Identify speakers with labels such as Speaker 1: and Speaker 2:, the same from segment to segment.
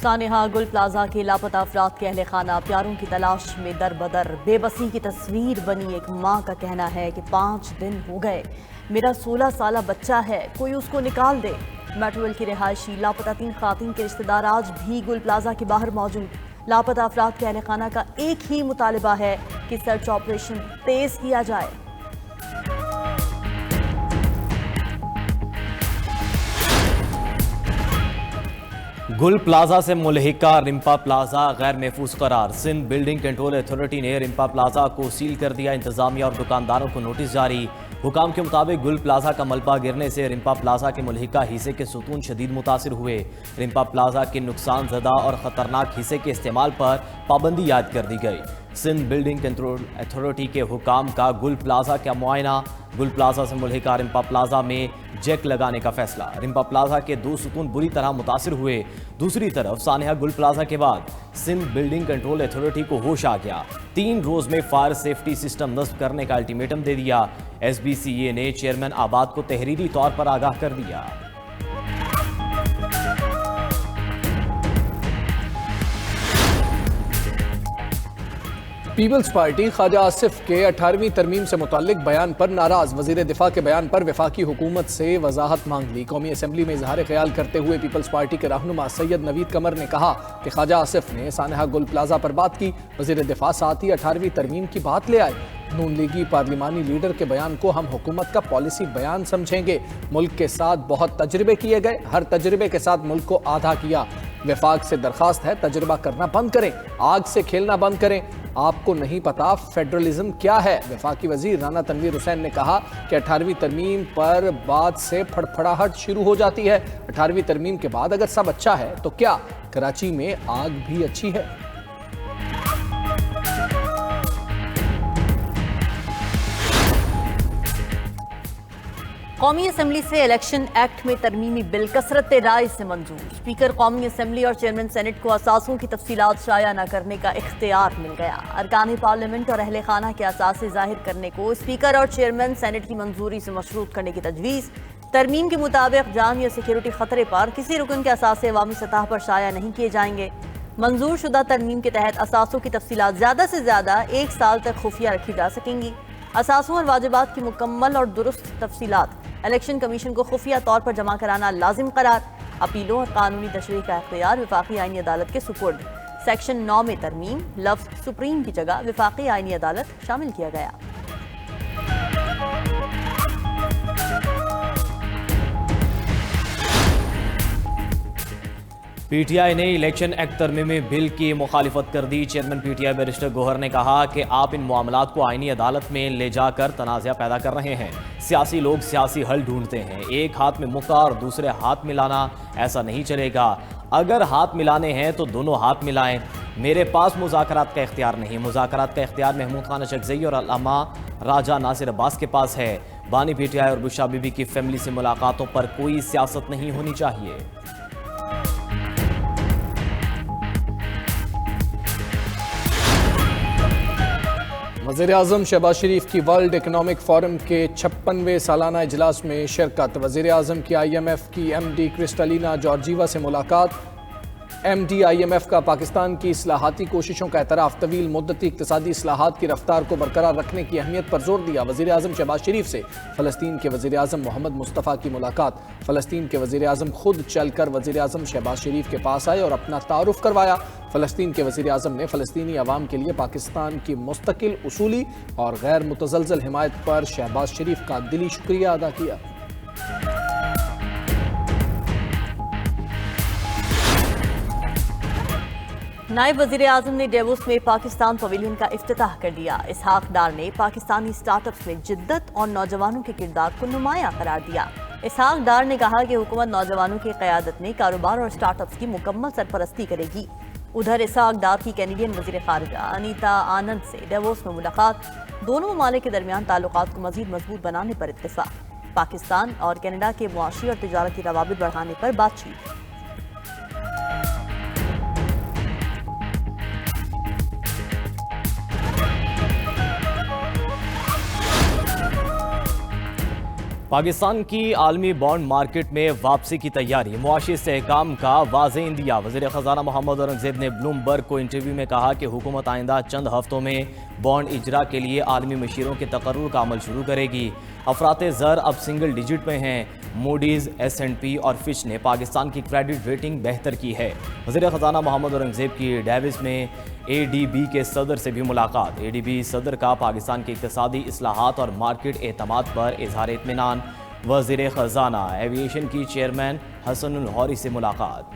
Speaker 1: سانحہ گل پلازا کے لاپتہ افراد کے اہل خانہ پیاروں کی تلاش میں در بدر، بے بسی کی تصویر بنی۔ ایک ماں کا کہنا ہے کہ 5 دن ہو گئے، میرا 16 سالہ بچہ ہے، کوئی اس کو نکال دے۔ میٹرول کی رہائشی لاپتہ 3 خواتین کے رشتہ دار آج بھی گل پلازا کے باہر موجود۔ لاپتہ افراد کے اہل خانہ کا ایک ہی مطالبہ ہے کہ سرچ آپریشن تیز کیا جائے۔
Speaker 2: گل پلازا سے ملحقہ رمپا پلازا غیر محفوظ قرار۔ سندھ بلڈنگ کنٹرول اتھارٹی نے رمپا پلازا کو سیل کر دیا۔ انتظامیہ اور دکانداروں کو نوٹس جاری۔ حکام کے مطابق گل پلازا کا ملبہ گرنے سے رمپا پلازا کے ملحقہ حصے کے ستون شدید متاثر ہوئے۔ رمپا پلازا کے نقصان زدہ اور خطرناک حصے کے استعمال پر پابندی عائد کر دی گئی۔ سندھ بلڈنگ کنٹرول اتھارٹی کے حکام کا گل پلازا کا معائنہ۔ گل پلازا سے ملحقہ رمپا پلازا میں جیک لگانے کا فیصلہ۔ رمپا پلازا کے 2 ستون بری طرح متاثر ہوئے۔ دوسری طرف سانحہ گل پلازا کے بعد سندھ بلڈنگ کنٹرول اتھارٹی کو ہوش آ گیا۔ 3 روز میں فائر سیفٹی سسٹم نصب کرنے کا الٹیمیٹم دے دیا۔ ایس بی سی اے نے چیئرمین آباد کو تحریری طور پر آگاہ کر دیا۔
Speaker 3: پیپلز پارٹی خواجہ آصف کے 18ویں ترمیم سے متعلق بیان پر ناراض۔ وزیر دفاع کے بیان پر وفاقی حکومت سے وضاحت مانگ لی۔ قومی اسمبلی میں اظہار خیال کرتے ہوئے پیپلز پارٹی کے رہنما سید نوید قمر نے کہا کہ خواجہ آصف نے سانحہ گل پلازا پر بات کی۔ وزیر دفاع ساتھ ہی 18ویں ترمیم کی بات لے آئے۔ نون لیگی پارلیمانی لیڈر کے بیان کو ہم حکومت کا پالیسی بیان سمجھیں گے۔ ملک کے ساتھ بہت تجربے کیے گئے، ہر تجربے کے ساتھ ملک کو آدھا کیا۔ وفاق سے درخواست ہے تجربہ کرنا بند کریں، آگ سے کھیلنا بند کریں۔ آپ کو نہیں پتا فیڈرلزم کیا ہے؟ وفاقی وزیر رانا تنویر حسین نے کہا کہ 18ویں ترمیم پر بات سے پھڑپھڑاہٹ شروع ہو جاتی ہے۔ 18ویں ترمیم کے بعد اگر سب اچھا ہے تو کیا کراچی میں آگ بھی اچھی ہے؟
Speaker 1: قومی اسمبلی سے الیکشن ایکٹ میں ترمیمی بل کثرت رائے سے منظور۔ اسپیکر قومی اسمبلی اور چیئرمین سینٹ کو اثاثوں کی تفصیلات شائع نہ کرنے کا اختیار مل گیا۔ ارکان پارلیمنٹ اور اہل خانہ کے اثاثے ظاہر کرنے کو اسپیکر اور چیئرمین سینٹ کی منظوری سے مشروط کرنے کی تجویز۔ ترمیم کے مطابق جان یا سیکیورٹی خطرے پر کسی رکن کے اثاثے عوامی سطح پر شائع نہیں کیے جائیں گے۔ منظور شدہ ترمیم کے تحت اثاثوں کی تفصیلات زیادہ سے زیادہ 1 سال تک خفیہ رکھی جا سکیں گی۔ اثاثوں اور واجبات کی مکمل اور درست تفصیلات الیکشن کمیشن کو خفیہ طور پر جمع کرانا لازم قرار۔ اپیلوں اور قانونی تشریح کا اختیار وفاقی آئینی عدالت کے سپرد۔ سیکشن 9 میں ترمیم، لفظ سپریم کی جگہ وفاقی آئینی عدالت شامل کیا گیا۔
Speaker 2: پی ٹی آئی نے الیکشن ایکٹ ترمیمی بل کی مخالفت کر دی۔ Chairman P T I barrister Gohar نے کہا کہ آپ ان معاملات کو آئینی عدالت میں لے جا کر تنازع پیدا کر رہے ہیں۔ سیاسی لوگ سیاسی حل ڈھونڈتے ہیں، ایک ہاتھ میں مکہ اور دوسرے ہاتھ ملانا ایسا نہیں چلے گا۔ اگر ہاتھ ملانے ہیں تو دونوں ہاتھ ملائیں۔ میرے پاس مذاکرات کا اختیار نہیں، مذاکرات کا اختیار محمود خان اشکزئی اور علامہ راجہ ناصر عباس کے پاس ہے۔ بانی پی ٹی آئی اور بشرا بی بی کی فیملی سے ملاقاتوں پر کوئی سیاست نہیں ہونی چاہیے۔
Speaker 3: وزیر اعظم شہباز شریف کی ورلڈ اکنامک فورم کے 56ویں سالانہ اجلاس میں شرکت۔ وزیر اعظم کی آئی ایم ایف کی ایم ڈی کرسٹلینا جارجیوا سے ملاقات۔ M D I M F کا پاکستان کی اصلاحاتی کوششوں کا اعتراف۔ طویل مدتی اقتصادی اصلاحات کی رفتار کو برقرار رکھنے کی اہمیت پر زور دیا۔ وزیر اعظم شہباز شریف سے فلسطین کے وزیر اعظم محمد مصطفیٰ کی ملاقات۔ فلسطین کے وزیر اعظم خود چل کر وزیر اعظم شہباز شریف کے پاس آئے اور اپنا تعارف کروایا۔ فلسطین کے وزیر اعظم نے فلسطینی عوام کے لیے پاکستان کی مستقل، اصولی اور غیر متزلزل حمایت پر شہباز شریف کا دلی شکریہ ادا کیا۔
Speaker 1: نائب وزیر اعظم نے ڈیووس میں پاکستان پویلین کا افتتاح کر دیا۔ اسحاق ڈار نے پاکستانی سٹارٹ اپس میں جدت اور نوجوانوں کے کردار کو نمایاں قرار دیا۔ اسحاق ڈار نے کہا کہ حکومت نوجوانوں کی قیادت میں کاروبار اور سٹارٹ اپس کی مکمل سرپرستی کرے گی۔ ادھر اسحاق ڈار کی کینیڈین وزیر خارجہ انیتا آنند سے ڈیووس میں ملاقات۔ دونوں ممالک کے درمیان تعلقات کو مزید مضبوط بنانے پر اتفاق۔ پاکستان اور کینیڈا کے معاشی اور تجارتی روابط بڑھانے پر بات چیت۔
Speaker 2: پاکستان کی عالمی بانڈ مارکیٹ میں واپسی کی تیاری، معاشی استحکام کا واضح اندیا۔ وزیر خزانہ محمد اورنگزیب نے بلومبرگ کو انٹرویو میں کہا کہ حکومت آئندہ چند ہفتوں میں بانڈ اجرا کے لیے عالمی مشیروں کے تقرر کا عمل شروع کرے گی۔ افراط زر اب سنگل ڈیجٹ میں ہیں۔ موڈیز، S&P اور فچ نے پاکستان کی کریڈٹ ریٹنگ بہتر کی ہے۔ وزیر خزانہ محمد اورنگزیب کی ڈیوس میں ADB کے صدر سے بھی ملاقات۔ ADB صدر کا پاکستان کی اقتصادی اصلاحات اور مارکیٹ اعتماد پر اظہار اطمینان۔ وزیر خزانہ ایویشن کی چیئرمین حسن الحوری سے ملاقات۔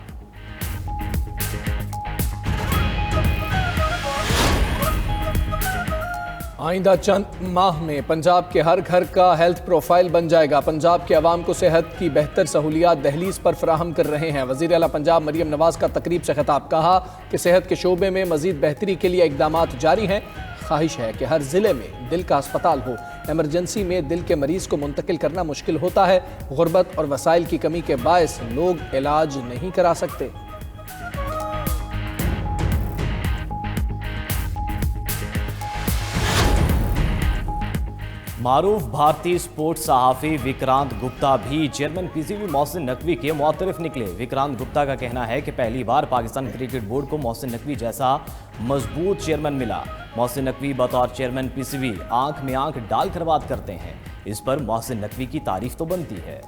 Speaker 3: آئندہ چند ماہ میں پنجاب کے ہر گھر کا ہیلتھ پروفائل بن جائے گا۔ پنجاب کے عوام کو صحت کی بہتر سہولیات دہلیز پر فراہم کر رہے ہیں۔ وزیر اعلیٰ پنجاب مریم نواز کا تقریب سے خطاب، کہا کہ صحت کے شعبے میں مزید بہتری کے لیے اقدامات جاری ہیں۔ خواہش ہے کہ ہر ضلع میں دل کا ہسپتال ہو۔ ایمرجنسی میں دل کے مریض کو منتقل کرنا مشکل ہوتا ہے۔ غربت اور وسائل کی کمی کے باعث لوگ علاج نہیں کرا سکتے۔
Speaker 2: معروف بھارتی سپورٹس صحافی وکرانت گپتا بھی چیئرمین PCB محسن نقوی کے معترف نکلے۔ وکرانت گپتا کا کہنا ہے کہ پہلی بار پاکستان کرکٹ بورڈ کو محسن نقوی جیسا مضبوط چیئرمین ملا۔ محسن نقوی بطور چیئرمین PCB آنکھ میں آنکھ ڈال کر بات کرتے ہیں۔ اس پر محسن نقوی کی تعریف تو بنتی ہے۔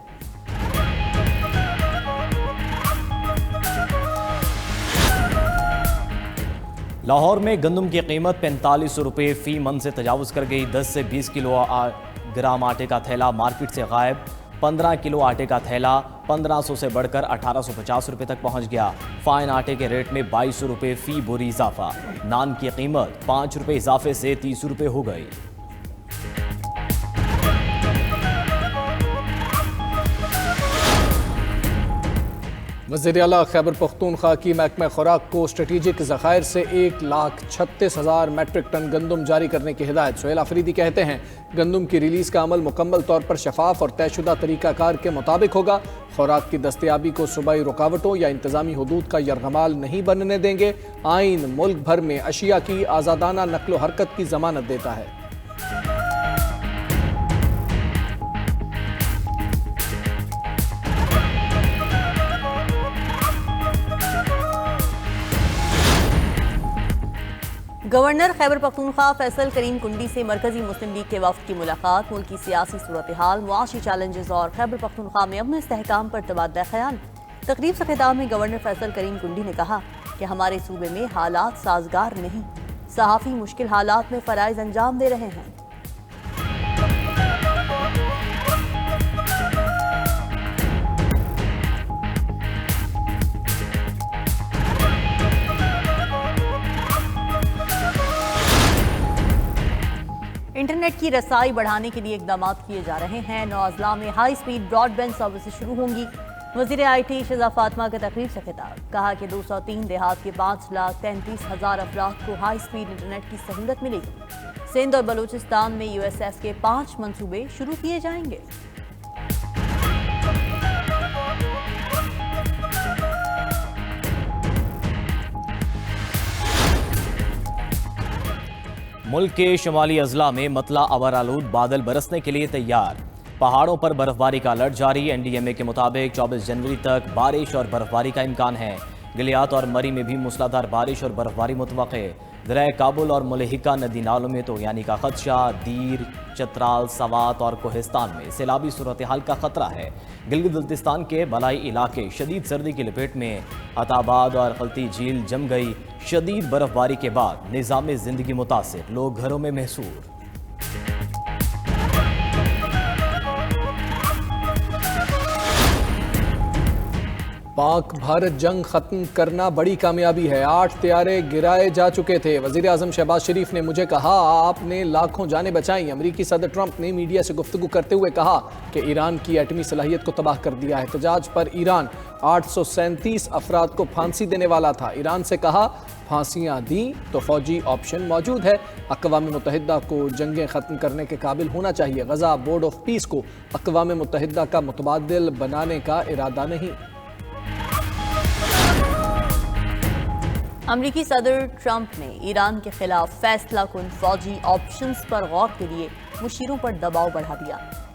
Speaker 2: لاہور میں گندم کی قیمت 4500 روپے فی من سے تجاوز کر گئی۔ 10 سے 20 کلو گرام آٹے کا تھیلا مارکیٹ سے غائب۔ 15 کلو آٹے کا تھیلا 1500 سے بڑھ کر 1850 روپے تک پہنچ گیا۔ فائن آٹے کے ریٹ میں 2200 روپے فی بوری اضافہ۔ نان کی قیمت 5 روپے اضافے سے 30 روپے ہو گئی۔
Speaker 3: وزیر اعلیٰ خیبر پختونخوا کی محکمہ خوراک کو اسٹریٹجک ذخائر سے 1,36,000 میٹرک ٹن گندم جاری کرنے کی ہدایت۔ سہیل آفریدی کہتے ہیں گندم کی ریلیز کا عمل مکمل طور پر شفاف اور طے شدہ طریقہ کار کے مطابق ہوگا۔ خوراک کی دستیابی کو صوبائی رکاوٹوں یا انتظامی حدود کا یرغمال نہیں بننے دیں گے۔ آئین ملک بھر میں اشیاء کی آزادانہ نقل و حرکت کی ضمانت دیتا ہے۔
Speaker 1: گورنر خیبر پختونخوا فیصل کریم کنڈی سے مرکزی مسلم لیگ کے وفد کی ملاقات۔ ملکی سیاسی صورتحال، معاشی چیلنجز اور خیبر پختونخوا میں امن استحکام پر تبادلہ خیال۔ تقریب سے خطاب میں گورنر فیصل کریم کنڈی نے کہا کہ ہمارے صوبے میں حالات سازگار نہیں، صحافی مشکل حالات میں فرائض انجام دے رہے ہیں۔ انٹرنیٹ کی رسائی بڑھانے کے لیے اقدامات کیے جا رہے ہیں۔ 9 اضلاع میں high speed broadband services شروع ہوں گی۔ وزیر IT شہزاد فاطمہ کا تقریب سے خطاب، کہا کہ 203 دیہات کے 5,33,000 افراد کو ہائی سپیڈ انٹرنیٹ کی سہولت ملے گی۔ سندھ اور بلوچستان میں USF کے 5 منصوبے شروع کیے جائیں گے۔
Speaker 2: ملک کے شمالی اضلاع میں مطلع ابر آلود بادل برسنے کے لیے تیار۔ پہاڑوں پر برف باری کا الرٹ جاری۔ NDMA کے مطابق 24 جنوری تک بارش اور برف باری کا امکان ہے۔ گلیات اور مری میں بھی موسلادھار بارش اور برف باری متوقع۔ دریا کابل اور ملحقہ ندی نالوں میں توغیانی کا خدشہ۔ دیر، چترال، سوات اور کوہستان میں سیلابی صورتحال کا خطرہ ہے۔ گلگت بلتستان کے بالائی علاقے شدید سردی کی لپیٹ میں۔ عطا آباد اور خلطی جھیل جم گئی۔ شدید برف باری کے بعد نظام زندگی متاثر، لوگ گھروں میں محصور۔
Speaker 3: پاک بھارت جنگ ختم کرنا بڑی کامیابی ہے۔ 8 طیارے گرائے جا چکے تھے۔ وزیر اعظم شہباز شریف نے مجھے کہا آپ نے لاکھوں جانیں بچائیں۔ امریکی صدر ٹرمپ نے میڈیا سے گفتگو کرتے ہوئے کہا کہ ایران کی ایٹمی صلاحیت کو تباہ کر دیا ہے۔ احتجاج پر ایران 837 افراد کو پھانسی دینے والا تھا۔ ایران سے کہا پھانسیاں دیں تو فوجی آپشن موجود ہے۔ اقوام متحدہ کو جنگیں ختم کرنے کے قابل ہونا چاہیے۔ غزہ بورڈ آف پیس کو اقوام متحدہ کا متبادل بنانے کا ارادہ نہیں۔
Speaker 1: امریکی صدر ٹرمپ نے ایران کے خلاف فیصلہ کن فوجی آپشنز پر غور کے لیے مشیروں پر دباؤ بڑھا دیا۔